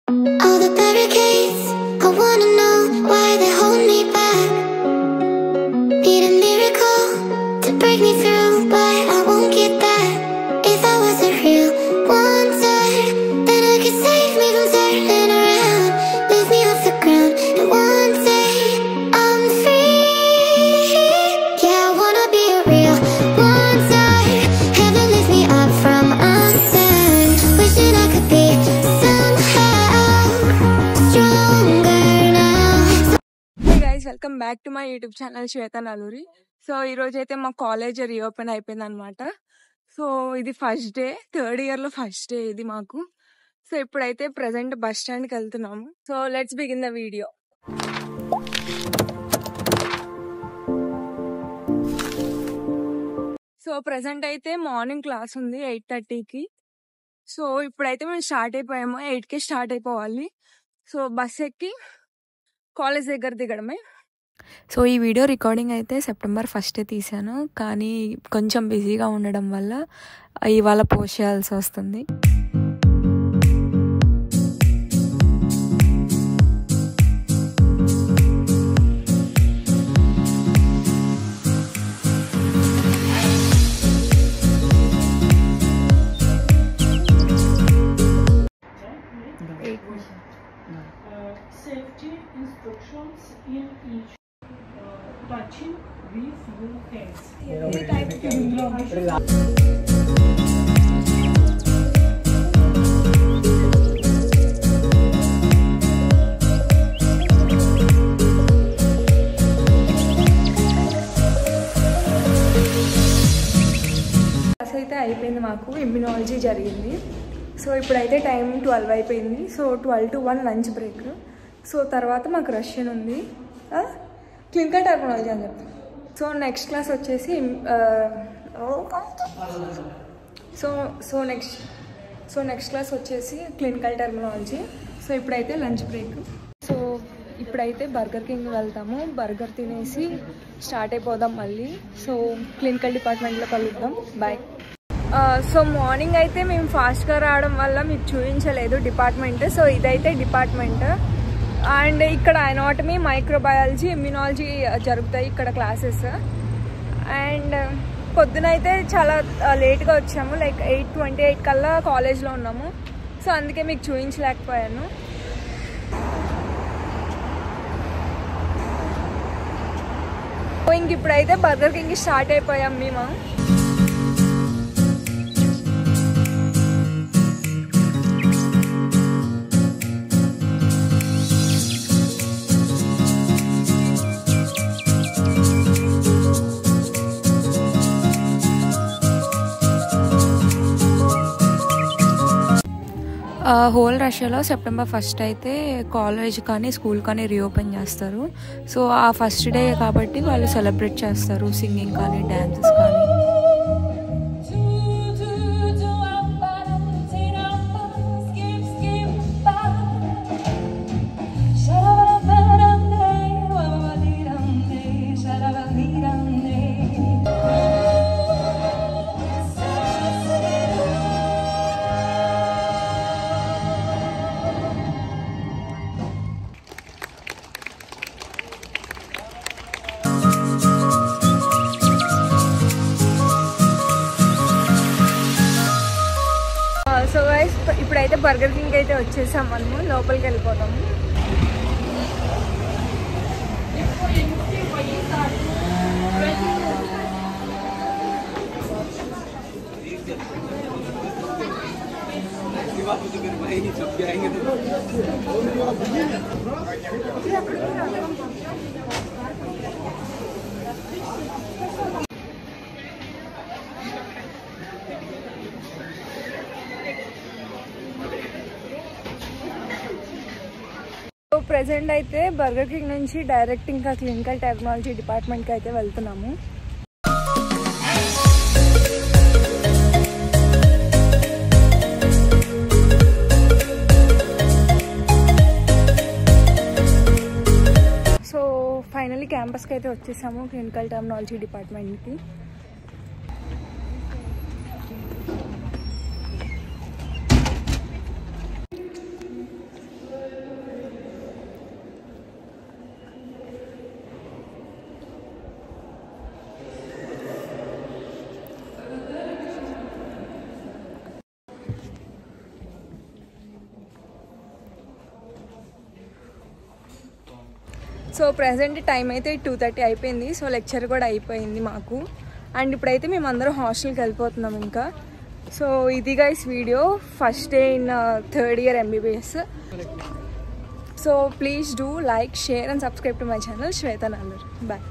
All the barricades, I wanna know why they hold me back. Need a miracle to break me through, but I won't get that. If I was a real wonder, then I could save me from turning around. Lift me off the ground, and one day I'm free. Yeah, I wanna be a real wonder. Heaven lift me up from under. Wishing I could be somehow stronger now. Hey guys, welcome back to my YouTube channel Shweta Naluri. So ఈ రోజు అయితే మా college reopen అయిపోయింది అనమాట. So ఇది first day, third year లో first day ఇది మాకు. సో ఇప్పుడైతే ప్రెసెంట్ బస్ స్టాండ్ కి వెళ్తున్నాము. So let's begin the video. So present అయితే మార్నింగ్ క్లాస్ ఉంది 8:30కి. సో ఇప్పుడైతే మేము స్టార్ట్ అయిపోయాము, 8కి స్టార్ట్ అయిపోవాలి. సో బస్ ఎక్కి కాలేజ్ దగ్గర దిగడమే. సో ఈ వీడియో రికార్డింగ్ అయితే సెప్టెంబర్ 1 తీసాను, కానీ కొంచెం బిజీగా ఉండడం వల్ల ఇవాళ పోస్ట్ చేయాల్సి వస్తుంది. Safety instructions in each touching with your hands. Class అయితే అయిపోయింది, మాకు ఇమ్యునాలజీ జరిగింది. సో ఇప్పుడైతే టైం 12 అయిపోయింది. So 12 to 1 lunch break. So తర్వాత మాకు రష్యన్ ఉంది, క్లినికల్ టెర్మినాలజీ అని చెప్తాం. సో నెక్స్ట్ క్లాస్ వచ్చేసి నెక్స్ట్ క్లాస్ వచ్చేసి క్లినికల్ టెర్మినాలజీ. సో ఇప్పుడైతే లంచ్ బ్రేక్. సో ఇప్పుడైతే బర్గర్ కింగ్ వెళ్తాము, బర్గర్ తినేసి స్టార్ట్ అయిపోదాం మళ్ళీ. సో క్లినికల్ డిపార్ట్మెంట్లో కలుద్దాం. బాయ్. సో మార్నింగ్ అయితే మేము ఫాస్ట్గా రావడం వల్ల మీకు చూపించలేదు డిపార్ట్మెంట్. సో ఇదైతే డిపార్ట్మెంట్, అండ్ ఇక్కడ అనాటమీ, మైక్రోబయాలజీ, ఇమ్యునాలజీ జరుగుతాయి ఇక్కడ క్లాసెస్. అండ్ పొద్దునైతే చాలా లేట్గా వచ్చాము, లైక్ 8:28 కల్లా కాలేజ్లో ఉన్నాము. సో అందుకే మీకు చూపించలేకపోయాను. ఇంక ఇప్పుడైతే బర్గర్ కింగ్ స్టార్ట్ అయిపోయాం మేము. హోల్ రష్యాలో సెప్టెంబర్ 1 అయితే కాలేజ్ కానీ స్కూల్ కానీ రీఓపెన్ చేస్తారు. సో ఆ ఫస్ట్ డే కాబట్టి వాళ్ళు సెలబ్రేట్ చేస్తారు, సింగింగ్ కానీ డ్యాన్సెస్ కానీ. సో గైస్ ఇప్పుడైతే బర్గర్ కింగ్ అయితే వచ్చేసాం, మనము లోపలికి వెళ్ళిపోతాము. ప్రెసెంట్ అయితే బర్గర్ కింగ్ నుంచి డైరెక్ట్ ఇంకా క్లినికల్ టెర్మినాలజీ డిపార్ట్మెంట్కి అయితే వెళ్తున్నాము. సో ఫైనల్లీ క్యాంపస్కి అయితే వచ్చేసాము, క్లినికల్ టెర్మినాలజీ డిపార్ట్మెంట్కి. సో ప్రజెంట్ టైం అయితే 2:30 అయిపోయింది. సో లెక్చర్ కూడా అయిపోయింది మాకు. అండ్ ఇప్పుడైతే మేము అందరం హాస్టల్కి వెళ్ళిపోతున్నాం ఇంకా. సో ఇది guys video, first day in 3rd year MBBS. So please do like, share and subscribe to my channel, Shweta Nallur. Bye.